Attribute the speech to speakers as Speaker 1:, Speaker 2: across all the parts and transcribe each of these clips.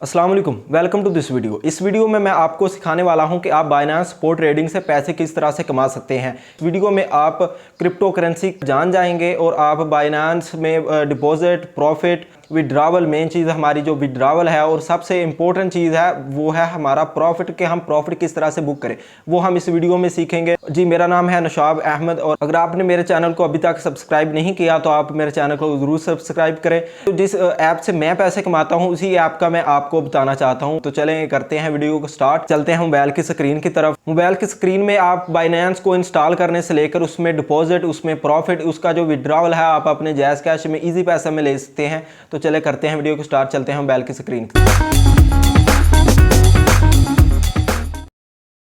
Speaker 1: अस्सलाम वालेकुम, welcome to this video. इस वीडियो में मैं आपको सिखाने वाला हूं कि आप बाइनेंस स्पॉट ट्रेडिंग से पैसे किस तरह से कमा सकते हैं। इस वीडियो में आप क्रिप्टो करेंसी जान जाएंगे और आप बाइनेंस में डिपॉजिट, प्रॉफिट, विड्रावल, मेन चीज़ हमारी जो विड्रावल है और सबसे इंपॉर्टेंट चीज़ है वो है हमारा प्रॉफिट, कि हम प्रॉफिट किस तरह से बुक करें, वो हम इस वीडियो में सीखेंगे। जी, मेरा नाम है नौशाब अहमद और अगर आपने मेरे चैनल को अभी तक सब्सक्राइब नहीं किया तो आप मेरे चैनल को ज़रूर सब्सक्राइब करें। तो जिस ऐप से मैं पैसे कमाता हूँ उसी ऐप का मैं आपको बताना चाहता हूँ। तो चलें करते हैं वीडियो को स्टार्ट। चलते हैं मोबाइल की स्क्रीन की तरफ। मोबाइल की स्क्रीन में आप बाइनेंस को इंस्टॉल करने से लेकर उसमें डिपॉजिट, उसमें प्रॉफिट, उसका जो विड्रावल है आप अपने जायज़ कैश में ईजी पैसा में ले सकते हैं। तो चले करते हैं वीडियो को स्टार्ट। चलते हैं मोबाइल की स्क्रीन।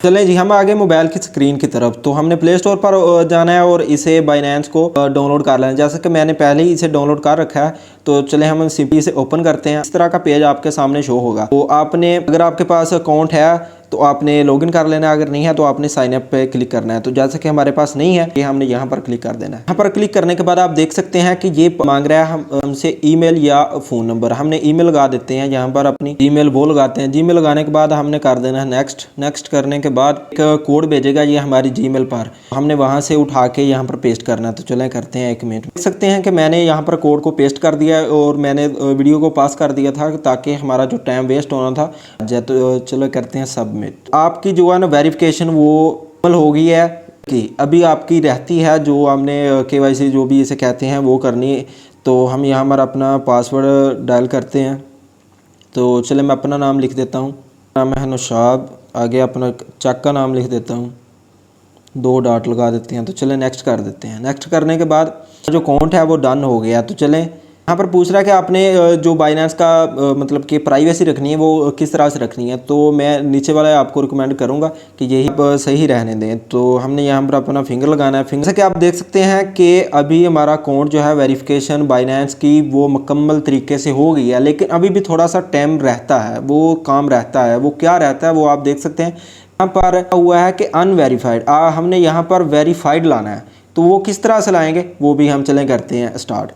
Speaker 1: चलें जी, हम आगे मोबाइल की स्क्रीन की तरफ। तो हमने प्ले स्टोर पर जाना है और इसे बाइनेंस को डाउनलोड कर लेना है। जैसे कि मैंने पहले ही इसे डाउनलोड कर रखा है। तो चलें हम सिंपली इसे ओपन करते हैं। इस तरह का पेज आपके सामने शो होगा। तो आपने, अगर आपके पास अकाउंट है तो आपने लॉगिन कर लेना है, अगर नहीं है तो आपने साइन अप पे क्लिक करना है। तो जैसे कि हमारे पास नहीं है, ये हमने यहाँ पर क्लिक कर देना है। यहाँ पर क्लिक करने के बाद आप देख सकते हैं कि ये मांग रहा है हमसे ईमेल या फ़ोन नंबर। हमने ईमेल लगा देते हैं, यहाँ पर अपनी ईमेल वो लगाते हैं। जीमेल लगाने के बाद हमने कर देना है नेक्स्ट। नेक्स्ट करने के बाद एक कोड भेजेगा ये हमारी जीमेल पर, हमने वहाँ से उठा के यहाँ पर पेस्ट करना है। तो चलें करते हैं, एक मिनट। देख सकते हैं कि मैंने यहाँ पर कोड को पेस्ट कर दिया है और मैंने वीडियो को पास कर दिया था ताकि हमारा जो टाइम वेस्ट होना था। तो चलो करते हैं सबमिट। आपकी जो है ना वेरिफिकेशन वो मुकम्मल हो गई है कि अभी आपकी रहती है जो हमने KYC जो भी इसे कहते हैं वो करनी है। तो हम यहाँ पर अपना पासवर्ड डायल करते हैं। तो चले मैं अपना नाम लिख देता हूँ, नाम है नौशाब, आगे अपना चेक का नाम लिख देता हूँ, 2 डॉट लगा देते हैं। तो चले नेक्स्ट कर देते हैं। नेक्स्ट करने के बाद जो अकाउंट है वो डन हो गया। तो चलें, यहाँ पर पूछ रहा है कि आपने जो बाइनेंस का मतलब कि प्राइवेसी रखनी है वो किस तरह से रखनी है। तो मैं नीचे वाला आपको रिकमेंड करूँगा कि यही आप सही रहने दें। तो हमने यहाँ पर अपना फिंगर लगाना है। फिंगर से कि आप देख सकते हैं कि अभी हमारा अकाउंट जो है वेरिफिकेशन बाइनेंस की वो मुकम्मल तरीके से हो गई है, लेकिन अभी भी थोड़ा सा टाइम रहता है, वो काम रहता है। वो क्या रहता है वो आप देख सकते हैं। यहाँ पर हुआ है कि अनवेरीफाइड, हमने यहाँ पर वेरीफाइड लाना है। तो वो किस तरह से लाएंगे वो भी हम चलें करते हैं स्टार्ट।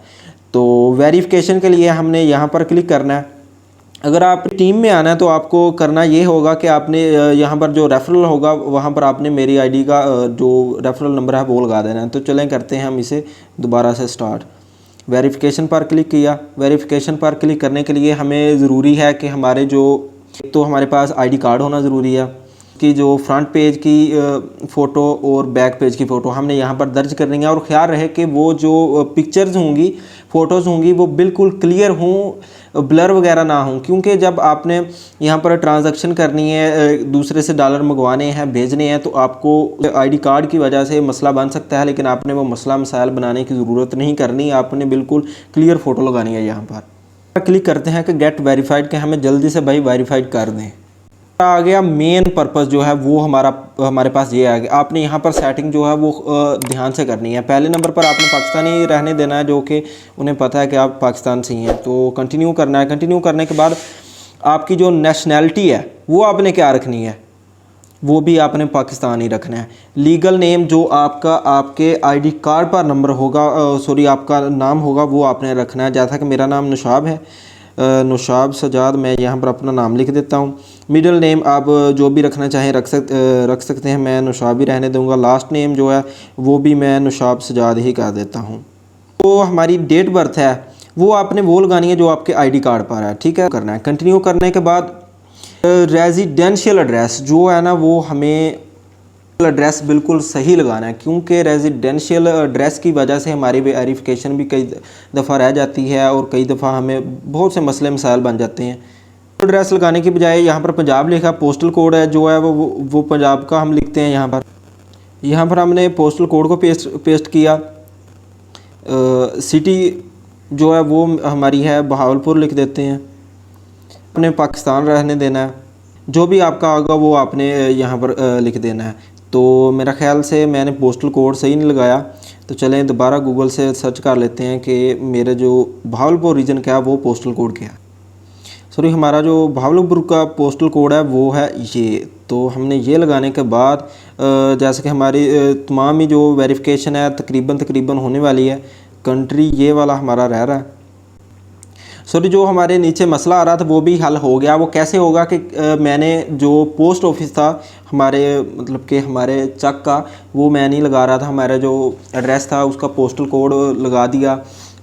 Speaker 1: तो वेरिफिकेशन के लिए हमने यहाँ पर क्लिक करना है। अगर आप टीम में आना है तो आपको करना ये होगा कि आपने यहाँ पर जो रेफरल होगा वहाँ पर आपने मेरी आईडी का जो रेफरल नंबर है वो लगा देना है। तो चलें करते हैं हम इसे दोबारा से स्टार्ट। वेरिफिकेशन पर क्लिक किया। वेरिफिकेशन पर क्लिक करने के लिए हमें ज़रूरी है कि हमारे जो, तो हमारे पास ID कार्ड होना ज़रूरी है कि जो फ्रंट पेज की फ़ोटो और बैक पेज की फ़ोटो हमने यहाँ पर दर्ज करनी है। और ख्याल रहे कि वो जो पिक्चर्स होंगी, फ़ोटोज़ होंगी, वो बिल्कुल क्लियर हों, ब्लर वगैरह ना हों। क्योंकि जब आपने यहाँ पर ट्रांजैक्शन करनी है, दूसरे से डॉलर मंगवाने हैं, भेजने हैं, तो आपको ID कार्ड की वजह से मसला बन सकता है। लेकिन आपने वो मसला मसाइल बनाने की ज़रूरत नहीं करनी, आपने बिल्कुल क्लियर फ़ोटो लगानी है। यहाँ पर क्लिक करते हैं कि गेट वेरीफाइड, के हमें जल्दी से भाई वेरीफाइड कर दें। आ गया मेन पर्पस जो है वो हमारे पास ये आ गया। आपने यहाँ पर सेटिंग जो है वो ध्यान से करनी है। पहले नंबर पर आपने पाकिस्तानी रहने देना है, जो कि उन्हें पता है कि आप पाकिस्तान से ही हैं। तो कंटिन्यू करना है। कंटिन्यू करने के बाद आपकी जो नेशनैलिटी है वो आपने क्या रखनी है, वो भी आपने पाकिस्तान ही रखना है। लीगल नेम जो आपका आपके ID कार्ड पर नंबर होगा, सॉरी आपका नाम होगा, वो आपने रखना है। जैसा कि मेरा नाम नौशाब है, नौशाब सजाद, मैं यहाँ पर अपना नाम लिख देता हूँ। मिडिल नेम आप जो भी रखना चाहें रख सकते हैं, मैं नौशाब ही रहने दूँगा। लास्ट नेम जो है वो भी मैं नौशाब सजाद ही कर देता हूँ। तो हमारी डेट बर्थ है वो आपने वो लगानी है जो आपके ID कार्ड पर है, ठीक है। करना है। कंटिन्यू करने के बाद रेजिडेंशियल एड्रेस जो है ना वो हमें एड्रेस बिल्कुल सही लगाना है, क्योंकि रेजिडेंशियल एड्रेस की वजह से हमारी वेरिफिकेशन भी कई दफ़ा रह जाती है और कई दफ़ा हमें बहुत से मसले मसाइल बन जाते हैं। एड्रेस लगाने की बजाय यहाँ पर पंजाब लिखा, पोस्टल कोड है जो है वो पंजाब का हम लिखते हैं। यहाँ पर हमने पोस्टल कोड को पेस्ट किया। सिटी जो है वो हमारी है बहावलपुर लिख देते हैं। अपने पाकिस्तान रहने देना है। जो भी आपका होगा वो आपने यहाँ पर लिख देना है। तो मेरा ख्याल से मैंने पोस्टल कोड सही नहीं लगाया। तो चलें दोबारा गूगल से सर्च कर लेते हैं कि मेरे जो बहावलपुर रीजन का है वो पोस्टल कोड क्या है। सॉरी, हमारा जो बहावलपुर का पोस्टल कोड है वो है ये। तो हमने ये लगाने के बाद जैसे कि हमारी तमाम ही जो वेरिफिकेशन है तकरीबन होने वाली है। कंट्री ये वाला हमारा रह रहा है। सॉरी जो हमारे नीचे मसला आ रहा था वो भी हल हो गया। वो कैसे होगा कि मैंने जो पोस्ट ऑफिस था हमारे मतलब कि हमारे चक का, वो मैं नहीं लगा रहा था, हमारा जो एड्रेस था उसका पोस्टल कोड लगा दिया,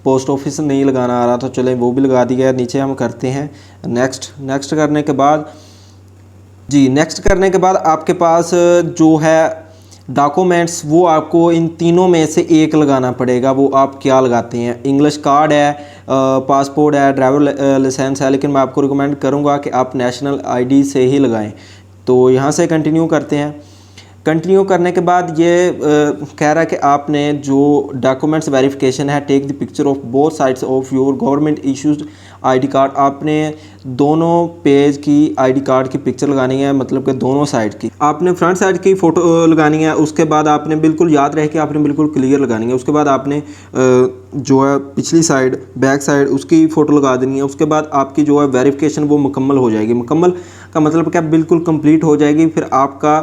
Speaker 1: पोस्ट ऑफिस नहीं लगाना आ रहा था, चले वो भी लगा दिया। नीचे हम करते हैं नेक्स्ट करने के बाद जी, नेक्स्ट करने के बाद आपके पास जो है डॉक्यूमेंट्स, वो आपको इन तीनों में से एक लगाना पड़ेगा। वो आप क्या लगाते हैं? इंग्लिश कार्ड है, पासपोर्ट है, ड्राइवर लाइसेंस है, लेकिन मैं आपको रिकमेंड करूंगा कि आप नेशनल आईडी से ही लगाएं। तो यहाँ से कंटिन्यू करते हैं। कंटिन्यू करने के बाद ये कह रहा है कि आपने जो डॉक्यूमेंट्स वेरिफिकेशन है, take the picture of both sides of your government issues ID card. आपने दोनों पेज की आईडी कार्ड की पिक्चर लगानी है, मतलब कि दोनों साइड की। आपने फ्रंट साइड की फ़ोटो लगानी है, उसके बाद आपने बिल्कुल याद रहे कि आपने बिल्कुल क्लियर लगानी है। उसके बाद आपने जो है पिछली साइड, बैक साइड, उसकी फ़ोटो लगा देनी है। उसके बाद आपकी जो है वेरिफिकेशन वो मुकम्मल हो जाएगी। मुकम्मल का मतलब क्या, बिल्कुल कंप्लीट हो जाएगी। फिर आपका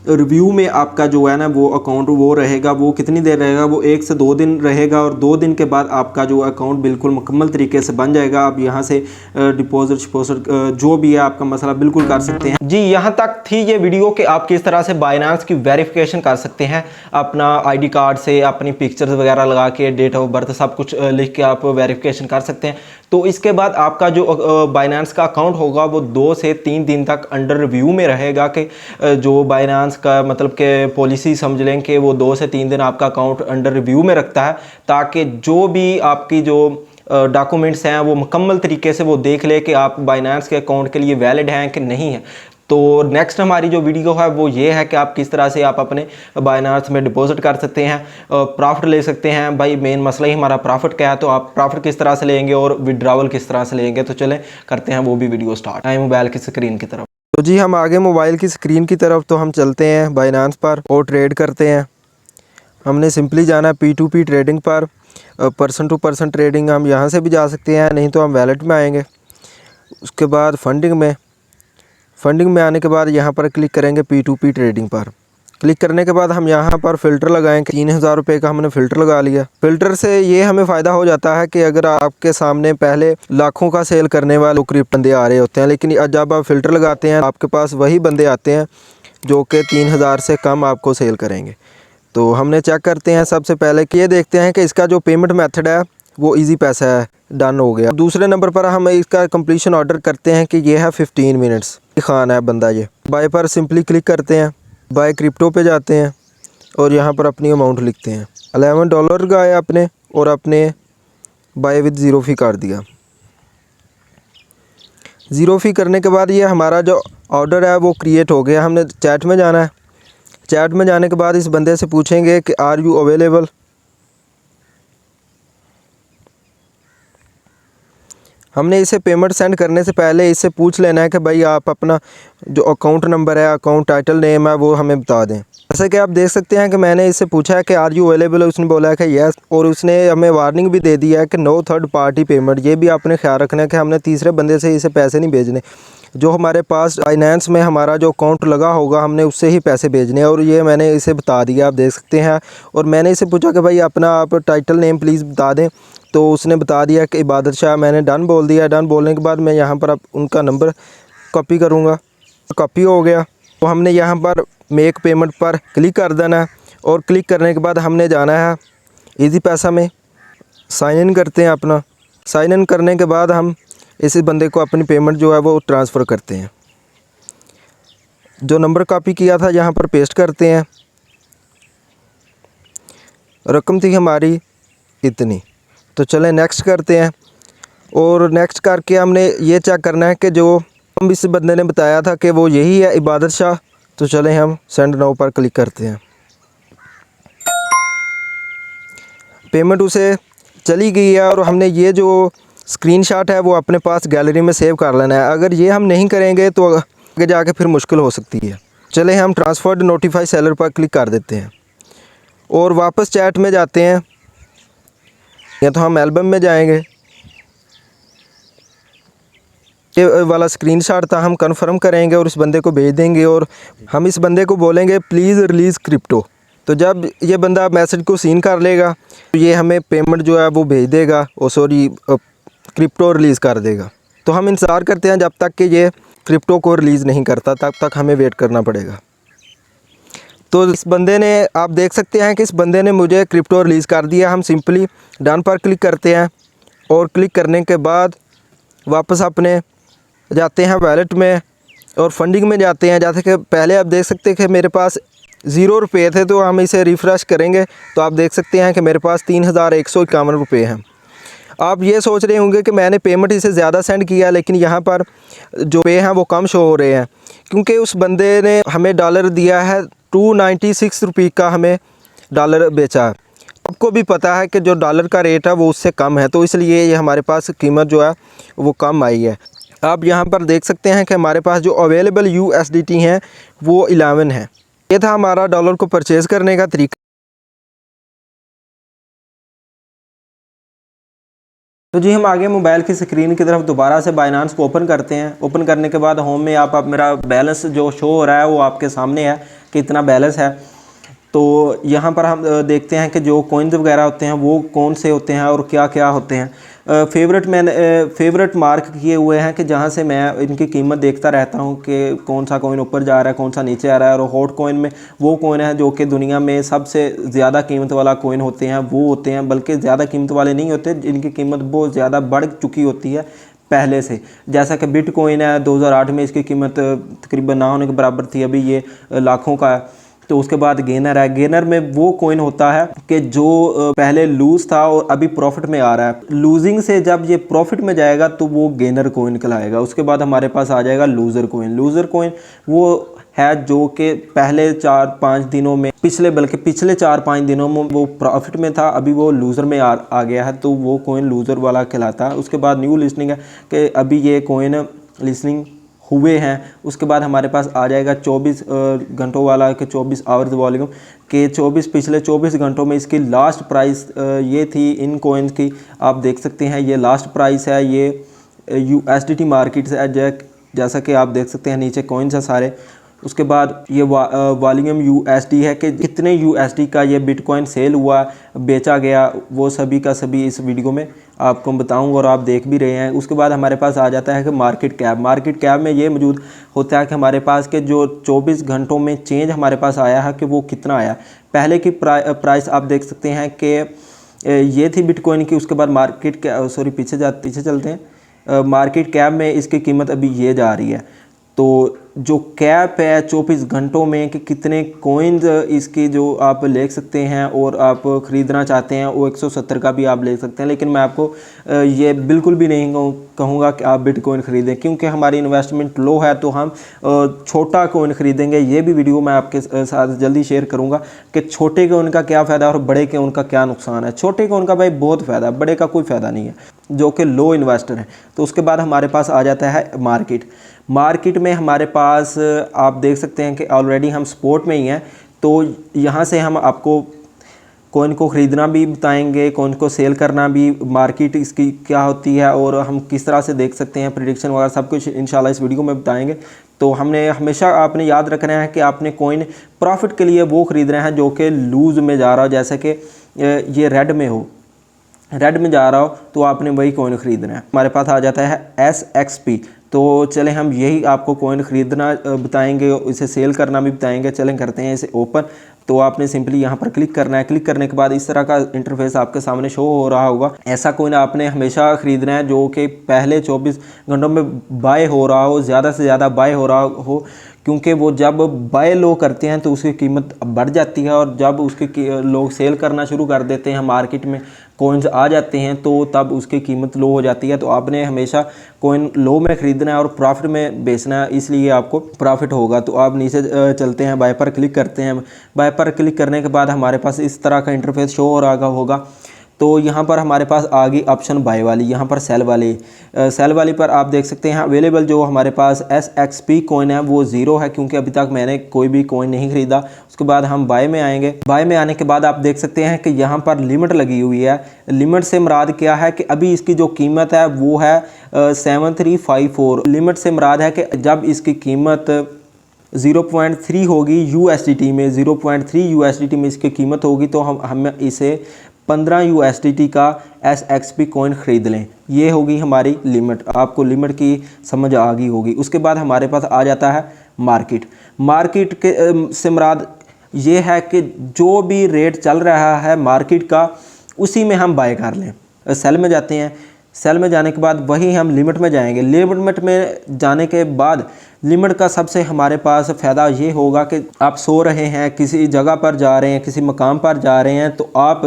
Speaker 1: रिव्यू में आपका जो है ना वो अकाउंट वो रहेगा। वो कितनी देर रहेगा? वो 1 से 2 दिन रहेगा, और 2 दिन के बाद आपका जो अकाउंट बिल्कुल मुकम्मल तरीके से बन जाएगा। आप यहाँ से डिपॉजिट जो भी है आपका मसला बिल्कुल कर सकते हैं। जी, यहाँ तक थी ये वीडियो कि आप किस तरह से बाइनेंस की वेरिफिकेशन कर सकते हैं अपना आईडी कार्ड से, अपनी पिक्चर्स वगैरह लगा के, डेट ऑफ बर्थ सब कुछ लिख के आप वेरिफिकेशन कर सकते हैं। तो इसके बाद आपका जो बाइनेंस का अकाउंट होगा वो 2 से 3 दिन तक अंडर रिव्यू में रहेगा। कि जो बाइनेंस का मतलब कि पॉलिसी समझ लें कि वो 2 से 3 दिन आपका अकाउंट अंडर रिव्यू में रखता है, ताकि जो भी आपकी जो डॉक्यूमेंट्स हैं वो मुकम्मल तरीके से वो देख ले कि आप बाइनेंस के अकाउंट के लिए वैलिड हैं कि नहीं है। तो नेक्स्ट हमारी जो वीडियो है वो ये है कि आप किस तरह से आप अपने बाइनेंस में डिपॉजिट कर सकते हैं, प्रॉफिट ले सकते हैं। भाई मेन मसला ही हमारा प्रॉफिट का है, तो आप प्रॉफिट किस तरह से लेंगे और विड्रॉवल किस तरह से लेंगे। तो चलें करते हैं वो भी वीडियो स्टार्ट। आए मोबाइल की स्क्रीन की तरफ। तो जी हम आगे मोबाइल की स्क्रीन की तरफ, तो हम चलते हैं बाइनेंस पर और ट्रेड करते हैं। हमने सिंपली जाना है P2P ट्रेडिंग पर, पर्सन टू पर्सन ट्रेडिंग। हम यहाँ से भी जा सकते हैं, नहीं तो हम वैलेट में आएंगे। उसके बाद फंडिंग में आने के बाद यहाँ पर क्लिक करेंगे P2P ट्रेडिंग पर। क्लिक करने के बाद हम यहाँ पर फ़िल्टर लगाएंगे। 3000 रुपये का हमने फ़िल्टर लगा लिया। फ़िल्टर से ये हमें फ़ायदा हो जाता है कि अगर आपके सामने पहले लाखों का सेल करने वाले क्रिप्टो बंदे आ रहे होते हैं, लेकिन जब आप फ़िल्टर लगाते हैं आपके पास वही बंदे आते हैं जो कि 3000 से कम आपको सेल करेंगे। तो हमने चेक करते हैं सबसे पहले कि ये देखते हैं कि इसका जो पेमेंट मेथड है वो इजी पैसा है, डन हो गया। दूसरे नंबर पर हम इसका कंप्लीशन ऑर्डर करते हैं कि ये है 15 मिनट्स। खान है बंदा, ये बाय पर सिंपली क्लिक करते हैं, बाय क्रिप्टो पे जाते हैं और यहाँ पर अपनी अमाउंट लिखते हैं। $11 लगाया अपने और अपने बाय विद ज़ीरो फ़ी कर दिया। ज़ीरो फ़ी करने के बाद ये हमारा जो ऑर्डर है वो क्रिएट हो गया। हमने चैट में जाना है। चैट में जाने के बाद इस बंदे से पूछेंगे कि आर यू अवेलेबल। हमने इसे पेमेंट सेंड करने से पहले इससे पूछ लेना है कि भाई आप अपना जो अकाउंट नंबर है, अकाउंट टाइटल नेम है, वो हमें बता दें। जैसे कि आप देख सकते हैं कि मैंने इससे पूछा है कि आर यू अवेलेबल, उसने बोला है कि यस, और उसने हमें वार्निंग भी दे दी है कि नो थर्ड पार्टी पेमेंट। ये भी आपने ख्याल रखना है कि हमने तीसरे बंदे से इसे पैसे नहीं भेजने। जो हमारे पास बाइनेंस में हमारा जो अकाउंट लगा होगा हमने उससे ही पैसे भेजने, और ये मैंने इसे बता दिया, आप देख सकते हैं। और मैंने इसे पूछा कि भाई अपना आप टाइटल नेम प्लीज़ बता दें, तो उसने बता दिया कि इबादत शाह। मैंने डन बोल दिया। डन बोलने के बाद मैं यहाँ पर अब उनका नंबर कॉपी करूँगा। कॉपी हो गया। तो हमने यहाँ पर मेक पेमेंट पर क्लिक कर देना है, और क्लिक करने के बाद हमने जाना है इजी पैसा में। साइन इन करते हैं अपना। साइन इन करने के बाद हम इस बंदे को अपनी पेमेंट जो है वो ट्रांसफ़र करते हैं। जो नंबर कॉपी किया था यहाँ पर पेस्ट करते हैं। रकम थी हमारी इतनी। तो चलें नेक्स्ट करते हैं, और नेक्स्ट करके हमने ये चेक करना है कि जो हम इस बंदे ने बताया था कि वो यही है, इबादत शाह। तो चलें हम सेंड नाउ पर क्लिक करते हैं। पेमेंट उसे चली गई है, और हमने ये जो स्क्रीनशॉट है वो अपने पास गैलरी में सेव कर लेना है। अगर ये हम नहीं करेंगे तो आगे जाके फिर मुश्किल हो सकती है। चलें हम ट्रांसफर्ड नोटिफाई सेलर पर क्लिक कर देते हैं और वापस चैट में जाते हैं, या तो हम एल्बम में जाएंगे। ये वाला स्क्रीनशॉट था, हम कंफर्म करेंगे और इस बंदे को भेज देंगे, और हम इस बंदे को बोलेंगे प्लीज़ रिलीज़ क्रिप्टो। तो जब ये बंदा मैसेज को सीन कर लेगा तो ये हमें पेमेंट जो है वो भेज देगा,
Speaker 2: क्रिप्टो रिलीज़ कर देगा। तो हम इंतज़ार करते हैं जब तक कि ये क्रिप्टो को रिलीज़ नहीं करता, तब तक हमें वेट करना पड़ेगा। तो इस बंदे ने, आप देख सकते हैं कि इस बंदे ने मुझे क्रिप्टो रिलीज़ कर दिया। हम सिंपली डन पर क्लिक करते हैं और क्लिक करने के बाद वापस अपने जाते हैं वैलेट में और फंडिंग में जाते हैं। जैसे कि पहले आप देख सकते हैं कि मेरे पास 0 रुपये थे, तो हम इसे रिफ़्रेश करेंगे तो आप देख सकते हैं कि मेरे पास 3151 रुपये हैं। आप ये सोच रहे होंगे कि मैंने पेमेंट इसे ज़्यादा सेंड किया, लेकिन यहाँ पर जो पे हैं वो कम शो हो रहे हैं, क्योंकि उस बंदे ने हमें डॉलर दिया है 296 रुपये का, हमें डॉलर बेचा है। आपको भी पता है कि जो डॉलर का रेट है वो उससे कम है, तो इसलिए ये हमारे पास कीमत जो है वो कम आई है। आप यहाँ पर देख सकते हैं कि हमारे पास जो अवेलेबल USDT हैं वो 11 है। ये था हमारा डॉलर को परचेज़ करने का तरीका।
Speaker 1: तो जी हम आगे मोबाइल की स्क्रीन की तरफ दोबारा से बाइनांस को ओपन करते हैं। ओपन करने के बाद होम में आप मेरा बैलेंस जो शो हो रहा है वो आपके सामने है कि इतना बैलेंस है। तो यहाँ पर हम देखते हैं कि जो कॉइन्स वगैरह होते हैं वो कौन से होते हैं और क्या क्या होते हैं। फेवरेट मार्क किए हुए हैं कि जहाँ से मैं इनकी कीमत देखता रहता हूँ कि कौन सा कॉइन ऊपर जा रहा है, कौन सा नीचे आ रहा है। और हॉट कॉइन में वो कॉइन है जो कि दुनिया में सबसे ज़्यादा कीमत वाला कॉइन होते हैं, वो होते हैं, बल्कि ज़्यादा कीमत वाले नहीं होते, जिनकी कीमत बहुत ज़्यादा बढ़ चुकी होती है पहले से। जैसा कि बिटकॉइन है, 2008 में इसकी कीमत तकरीबन ना होने के बराबर थी, अभी ये लाखों का है। तो उसके बाद गेनर है। गेनर में वो कॉइन होता है कि जो पहले लूज था और अभी प्रॉफिट में आ रहा है। लूजिंग से जब ये प्रॉफिट में जाएगा तो वो गेनर कॉइन कहलाएगा। उसके बाद हमारे पास आ जाएगा लूज़र कॉइन। लूज़र कॉइन वो है जो कि पहले 4-5 दिनों में, पिछले 4-5 दिनों में वो प्रॉफिट में था, अभी वो लूज़र में आ गया है, तो वो कॉइन लूज़र वाला कहलाता है। उसके बाद न्यू लिस्टिंग है कि अभी ये कॉइन लिस्टिंग हुए हैं। उसके बाद हमारे पास आ जाएगा 24 घंटों वाला कि 24 आवर्स वॉल्यूम के पिछले 24 घंटों में इसकी लास्ट प्राइस ये थी इन कॉइन्स की। आप देख सकते हैं ये लास्ट प्राइस है, ये USDT मार्केट से है, जैसा कि आप देख सकते हैं नीचे कॉइन्स है सारे। उसके बाद ये वॉल्यूम USD है कि कितने USD का ये बिटकॉइन सेल हुआ, बेचा गया, वो सभी का सभी इस वीडियो में आपको बताऊंगा और आप देख भी रहे हैं। उसके बाद हमारे पास आ जाता है कि मार्केट कैप। मार्केट कैप में ये मौजूद होता है कि हमारे पास के जो 24 घंटों में चेंज हमारे पास आया है कि वो कितना आया। पहले की प्राइस आप देख सकते हैं कि ये थी बिटकॉइन की। उसके बाद पीछे चलते हैं। मार्केट कैप में इसकी कीमत अभी ये जा रही है। तो जो कैप है 24 घंटों में कि कितने कॉइन्स इसकी जो आप ले सकते हैं और आप ख़रीदना चाहते हैं, वो 170 का भी आप ले सकते हैं। लेकिन मैं आपको ये बिल्कुल भी नहीं कहूँगा कि आप बिटकॉइन ख़रीदें, क्योंकि हमारी इन्वेस्टमेंट लो है, तो हम छोटा कॉइन ख़रीदेंगे। ये भी वीडियो मैं आपके साथ जल्दी शेयर करूँगा कि छोटे कॉइन का क्या फ़ायदा और बड़े कॉइन का क्या नुकसान है। छोटे कॉइन का भाई बहुत फ़ायदा है, बड़े का कोई फ़ायदा नहीं है, जो कि लो इन्वेस्टर है। तो उसके बाद हमारे पास आ जाता है मार्केट में हमारे पास आप देख सकते हैं कि ऑलरेडी हम स्पोर्ट में ही हैं। तो यहाँ से हम आपको कॉइन को ख़रीदना भी बताएंगे, कॉइन को सेल करना भी, मार्केट इसकी क्या होती है और हम किस तरह से देख सकते हैं, प्रेडिक्शन वगैरह सब कुछ इंशाल्लाह इस वीडियो में बताएंगे। तो हमने हमेशा आपने याद रखना है कि आपने कॉइन प्रॉफिट के लिए वो ख़रीदना है जो कि लूज़ में जा रहा हो। जैसे कि ये रेड में जा रहा हो तो आपने वही कॉइन ख़रीदना है। हमारे पास आ जाता है SXP। तो चलें हम यही आपको कॉइन ख़रीदना बताएंगे, इसे सेल करना भी बताएंगे। चलें करते हैं इसे ओपन। तो आपने सिंपली यहाँ पर क्लिक करना है। क्लिक करने के बाद इस तरह का इंटरफेस आपके सामने शो हो रहा होगा। ऐसा कॉइन आपने हमेशा ख़रीदना है जो कि पहले 24 घंटों में बाय हो रहा हो, ज़्यादा से ज़्यादा बाय हो रहा हो, क्योंकि वो जब बाय लो करते हैं तो उसकी कीमत बढ़ जाती है, और जब उसकी लोग सेल करना शुरू कर देते हैं, मार्केट में कॉइन्स आ जाते हैं, तो तब उसकी कीमत लो हो जाती है। तो आपने हमेशा कॉइन लो में ख़रीदना है और प्रॉफिट में बेचना है, इसलिए आपको प्रॉफिट होगा। तो आप नीचे चलते हैं, बाय पर क्लिक करते हैं। बाय पर क्लिक करने के बाद हमारे पास इस तरह का इंटरफेस शो हो रहा होगा। तो यहाँ पर हमारे पास आ गई ऑप्शन बाय वाली, यहाँ पर सेल वाली पर आप देख सकते हैं अवेलेबल जो हमारे पास SXP कॉइन है वो 0 है, क्योंकि अभी तक मैंने कोई भी कॉइन नहीं ख़रीदा। उसके बाद हम बाय में आएंगे। बाय में आने के बाद आप देख सकते हैं कि यहाँ पर लिमिट लगी हुई है। लिमिट से मुराद क्या है कि अभी इसकी जो कीमत है वो है 7354। लिमिट से मुराद है कि जब इसकी कीमत 0.3 होगी USDT में, 0.3 USDT में इसकी कीमत होगी, तो हम इसे 15 USDT का SXP कॉइन ख़रीद लें। ये होगी हमारी लिमिट। आपको लिमिट की समझ आ गई होगी। उसके बाद हमारे पास आ जाता है मार्केट। मार्केट के से मुराद ये है कि जो भी रेट चल रहा है मार्केट का उसी में हम बाय कर लें। सेल में जाते हैं, सेल में जाने के बाद वही हम लिमिट में जाएंगे। लिमिट में जाने के बाद लिमिट का सबसे हमारे पास फ़ायदा ये होगा कि आप सो रहे हैं, किसी जगह पर जा रहे हैं, किसी मकाम पर जा रहे हैं, तो आप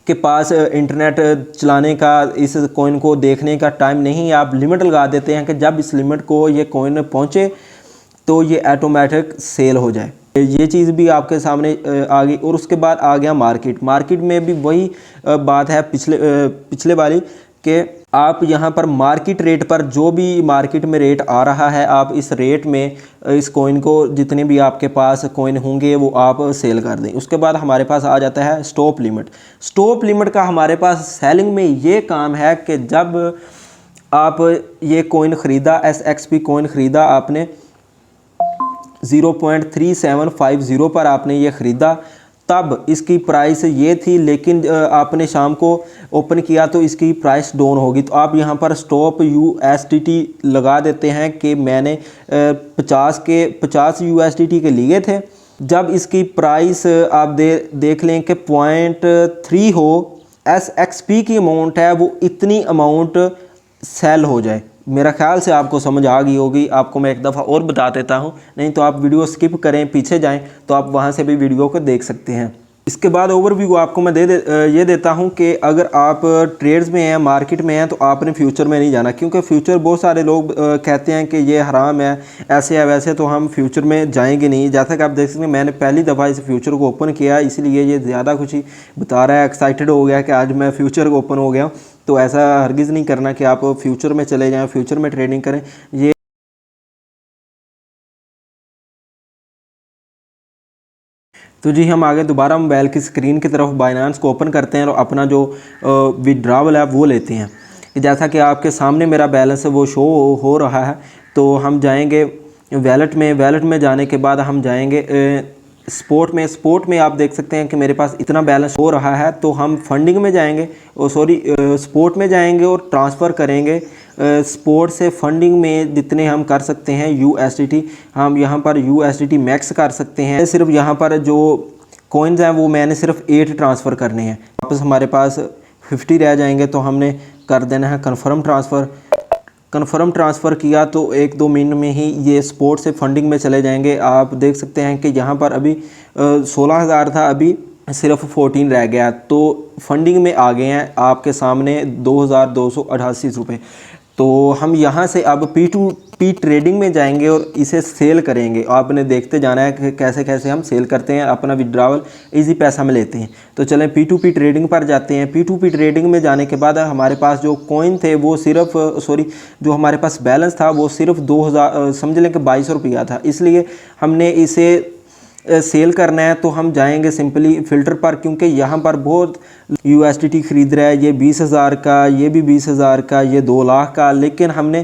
Speaker 1: के पास इंटरनेट चलाने का, इस कॉइन को देखने का टाइम नहीं। आप लिमिट लगा देते हैं कि जब इस लिमिट को ये कॉइन पहुँचे तो ये ऑटोमेटिक सेल हो जाए। ये चीज़ भी आपके सामने आ गई। और उसके बाद आ गया मार्केट। मार्केट में भी वही बात है पिछले वाली कि आप यहाँ पर मार्केट रेट पर जो भी मार्केट में रेट आ रहा है, आप इस रेट में इस कॉइन को, जितने भी आपके पास कॉइन होंगे वो आप सेल कर दें। उसके बाद हमारे पास आ जाता है स्टॉप लिमिट। स्टॉप लिमिट का हमारे पास सेलिंग में ये काम है कि जब आप ये कॉइन ख़रीदा, SXP कॉइन ख़रीदा आपने 0.3750 पर आपने ये ख़रीदा, तब इसकी प्राइस ये थी, लेकिन आपने शाम को ओपन किया तो इसकी प्राइस डाउन होगी। तो आप यहाँ पर स्टॉप USDT लगा देते हैं कि मैंने 50 USDT के लिए थे। जब इसकी प्राइस आप देख लें कि 0.3 हो, SXP की अमाउंट है वो इतनी अमाउंट सेल हो जाए। मेरा ख्याल से आपको समझ आ गई होगी। आपको मैं एक दफ़ा और बता देता हूँ, नहीं तो आप वीडियो स्किप करें, पीछे जाएं तो आप वहाँ से भी वीडियो को देख सकते हैं। इसके बाद ओवरव्यू आपको मैं ये देता हूँ कि अगर आप ट्रेड्स में हैं, मार्केट में हैं, तो आपने फ्यूचर में नहीं जाना, क्योंकि फ्यूचर बहुत सारे लोग कहते हैं कि ये हराम है, ऐसे है वैसे, तो हम फ्यूचर में जाएंगे नहीं। जैसा कि आप देख सकते हैं मैंने पहली दफ़ा इस फ्यूचर को ओपन किया, इसलिए ये ज़्यादा कुछ ही बता रहा है। एक्साइटेड हो गया कि आज मैं फ्यूचर को ओपन हो गया। तो ऐसा हरगिज़ नहीं करना कि आप फ्यूचर में चले जाएँ, फ्यूचर में ट्रेडिंग करें। ये तो जी हम आगे दोबारा मोबाइल की स्क्रीन की तरफ बाइनेंस को ओपन करते हैं और अपना जो विड्रॉवल है वो लेते हैं। जैसा कि आपके सामने मेरा बैलेंस है वो शो हो रहा है। तो हम जाएंगे वैलेट में। वैलेट में जाने के बाद हम जाएंगे स्पोर्ट में आप देख सकते हैं कि मेरे पास इतना बैलेंस हो रहा है। तो हम फंडिंग में जाएंगे, स्पोर्ट में जाएंगे और ट्रांसफ़र करेंगे। स्पोर्ट से फंडिंग में जितने हम कर सकते हैं USDT, हम यहाँ पर USDT मैक्स कर सकते हैं। सिर्फ यहाँ पर जो कॉइन्स हैं वो मैंने सिर्फ 8 ट्रांसफ़र करने हैं। वापस हमारे पास 50 रह जाएंगे तो हमने कर देना है कन्फर्म ट्रांसफ़र। कन्फर्म ट्रांसफ़र किया तो 1-2 मिनट में ही ये स्पोर्ट से फंडिंग में चले जाएंगे। आप देख सकते हैं कि यहाँ पर अभी 16,000 था, अभी सिर्फ 14 रह गया। तो फंडिंग में आ गए हैं आपके सामने 2,288 रुपये। तो हम यहाँ से अब P2P ट्रेडिंग में जाएंगे और इसे सेल करेंगे। आपने देखते जाना है कि कैसे कैसे हम सेल करते हैं, अपना विड्रॉवल इजी पैसा में लेते हैं। तो चलें P2P ट्रेडिंग पर जाते हैं। P2P ट्रेडिंग में जाने के बाद हमारे पास जो कॉइन थे वो सिर्फ जो हमारे पास बैलेंस था वो सिर्फ 2,000 समझ लें कि 2200 रुपया था। इसलिए हमने इसे सेल करना है तो हम जाएंगे सिंपली फ़िल्टर पर, क्योंकि यहाँ पर बहुत USDT ख़रीद रहा है। ये 20,000 का, ये भी 20,000 का, ये 2 लाख का, लेकिन हमने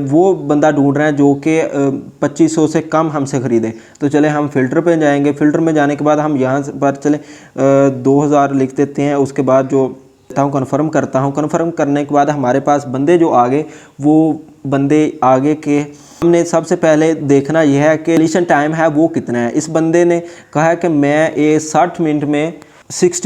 Speaker 1: वो बंदा ढूंढ रहे हैं जो कि 2500 से कम हमसे ख़रीदे। तो चले हम फ़िल्टर पे जाएंगे। फ़िल्टर में जाने के बाद हम यहाँ पर चले 2000 लिख देते हैं। उसके बाद जो कन्फर्म करता हूँ। कन्फर्म करने के बाद हमारे पास बंदे जो आगे, वो बंदे आगे के हमने सबसे पहले देखना यह है कि कंप्लीशन टाइम है वो कितना है। इस बंदे ने कहा है कि मैं ये 60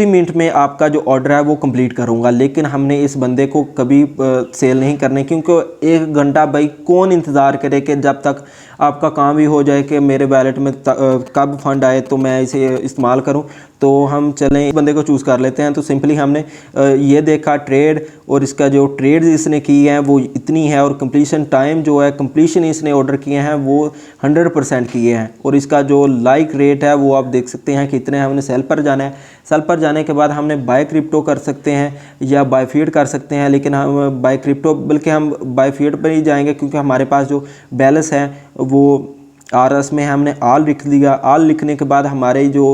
Speaker 1: मिनट में आपका जो ऑर्डर है वो कंप्लीट करूंगा, लेकिन हमने इस बंदे को कभी सेल नहीं करने, क्योंकि 1 घंटा भाई कौन इंतज़ार करे कि जब तक आपका काम भी हो जाए कि मेरे वैलेट में कब फंड आए तो मैं इसे इस्तेमाल करूं। तो हम चलें इस बंदे को चूज़ कर लेते हैं। तो सिंपली हमने ये देखा ट्रेड, और इसका जो ट्रेड्स इसने की हैं वो इतनी है, और कंप्लीशन टाइम जो है, कंप्लीशन इसने ऑर्डर किए हैं वो 100% किए हैं। और इसका जो लाइक रेट है वो आप देख सकते हैं कि इतने हमने सेल पर जाना है। सेल पर जाने के बाद हमने बाय क्रिप्टो कर सकते हैं या बाय फीड कर सकते हैं, लेकिन हम बाय क्रिप्टो बल्कि हम बाय फीड पर ही जाएंगे, क्योंकि हमारे पास जो बैलेंस है वो RS में हमने ऑल लिख दिया। ऑल लिखने के बाद हमारे जो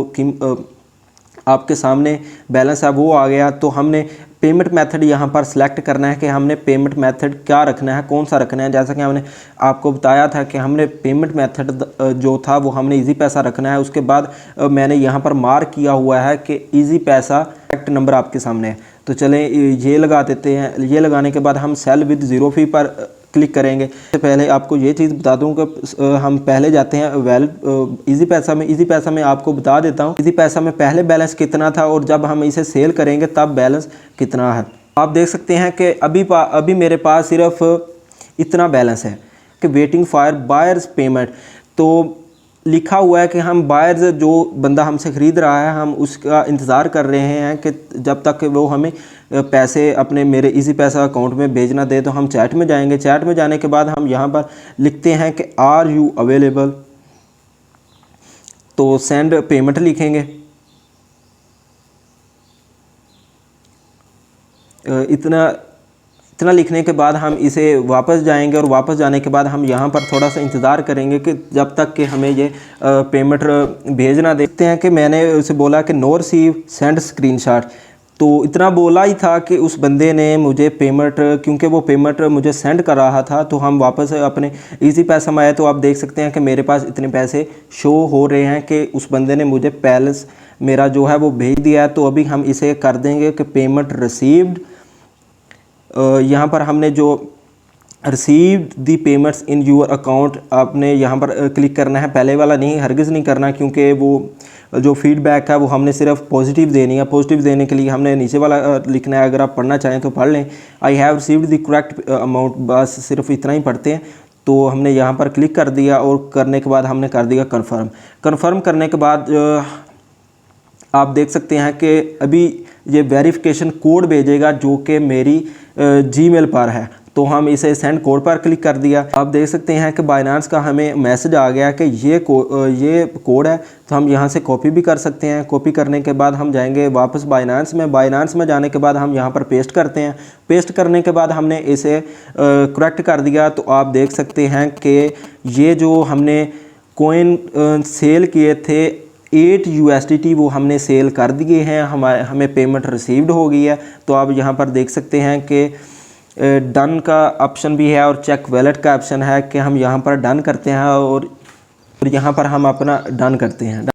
Speaker 1: आपके सामने बैलेंस है वो आ गया। तो हमने पेमेंट मेथड यहाँ पर सिलेक्ट करना है कि हमने पेमेंट मेथड क्या रखना है, कौन सा रखना है। जैसा कि हमने आपको बताया था कि हमने पेमेंट मेथड जो था वो हमने इजी पैसा रखना है। उसके बाद मैंने यहाँ पर मार्क किया हुआ है कि इजी पैसा करेक्ट नंबर आपके सामने है। तो चलें ये लगा देते हैं। ये लगाने के बाद हम सेल विद ज़ीरो फी पर क्लिक करेंगे। इससे पहले आपको ये चीज़ बता दूं कि हम पहले जाते हैं वैलिड इजी पैसा में। इजी पैसा में आपको बता देता हूं इजी पैसा में पहले बैलेंस कितना था और जब हम इसे सेल करेंगे तब बैलेंस कितना है। आप देख सकते हैं कि अभी मेरे पास सिर्फ इतना बैलेंस है कि वेटिंग फॉर बायर्स पेमेंट। तो लिखा हुआ है कि हम बायर्स जो बंदा हमसे ख़रीद रहा है हम उसका इंतज़ार कर रहे हैं कि जब तक वो हमें पैसे अपने मेरे इजी पैसा अकाउंट में भेजना दे। तो हम चैट में जाएंगे। चैट में जाने के बाद हम यहाँ पर लिखते हैं कि आर यू अवेलेबल, तो सेंड पेमेंट लिखेंगे। इतना लिखने के बाद हम इसे वापस जाएंगे और वापस जाने के बाद हम यहाँ पर थोड़ा सा इंतज़ार करेंगे कि जब तक कि हमें ये पेमेंट भेजना। देखते हैं कि मैंने उसे बोला कि नो रिसीव सेंड स्क्रीनशॉट। तो इतना बोला ही था कि उस बंदे ने मुझे पेमेंट, क्योंकि वो पेमेंट मुझे सेंड कर रहा था, तो हम वापस अपने इजी पैसा में आए। तो आप देख सकते हैं कि मेरे पास इतने पैसे शो हो रहे हैं कि उस बंदे ने मुझे बैलेंस मेरा जो है वो भेज दिया है। तो अभी हम इसे कर देंगे कि पेमेंट रिसीव्ड। यहाँ पर हमने जो received the payments in your account आपने यहाँ पर क्लिक करना है। पहले वाला नहीं, हरगिज़ नहीं करना, क्योंकि वो जो फीडबैक है वो हमने सिर्फ पॉजिटिव देनी है। पॉजिटिव देने के लिए हमने नीचे वाला लिखना है। अगर आप पढ़ना चाहें तो पढ़ लें। I have received the correct amount, बस सिर्फ इतना ही पढ़ते हैं। तो हमने यहाँ पर क्लिक कर दिया और करने के बाद हमने कर दिया कन्फर्म। कन्फर्म करने के बाद आप देख सकते हैं कि अभी ये वेरिफिकेशन कोड भेजेगा जो कि मेरी जीमेल पर है। तो हम इसे सेंड कोड पर क्लिक कर दिया। आप देख सकते हैं कि बाइनेंस का हमें मैसेज आ गया कि ये कोड है। तो हम यहाँ से कॉपी भी कर सकते हैं। कॉपी करने के बाद हम जाएंगे वापस बाइनेंस में। बाइनेंस में जाने के बाद हम यहाँ पर पेस्ट करते हैं। पेस्ट करने के बाद हमने इसे करेक्ट कर दिया। तो आप देख सकते हैं कि ये जो हमने कॉइन सेल किए थे 8 USDT वो हमने सेल कर दिए हैं। हमें पेमेंट रिसीव्ड हो गई है। तो आप यहाँ पर देख सकते हैं कि डन का ऑप्शन भी है और चेक वैलेट का ऑप्शन है कि हम यहाँ पर डन करते हैं और यहाँ पर हम अपना डन करते हैं।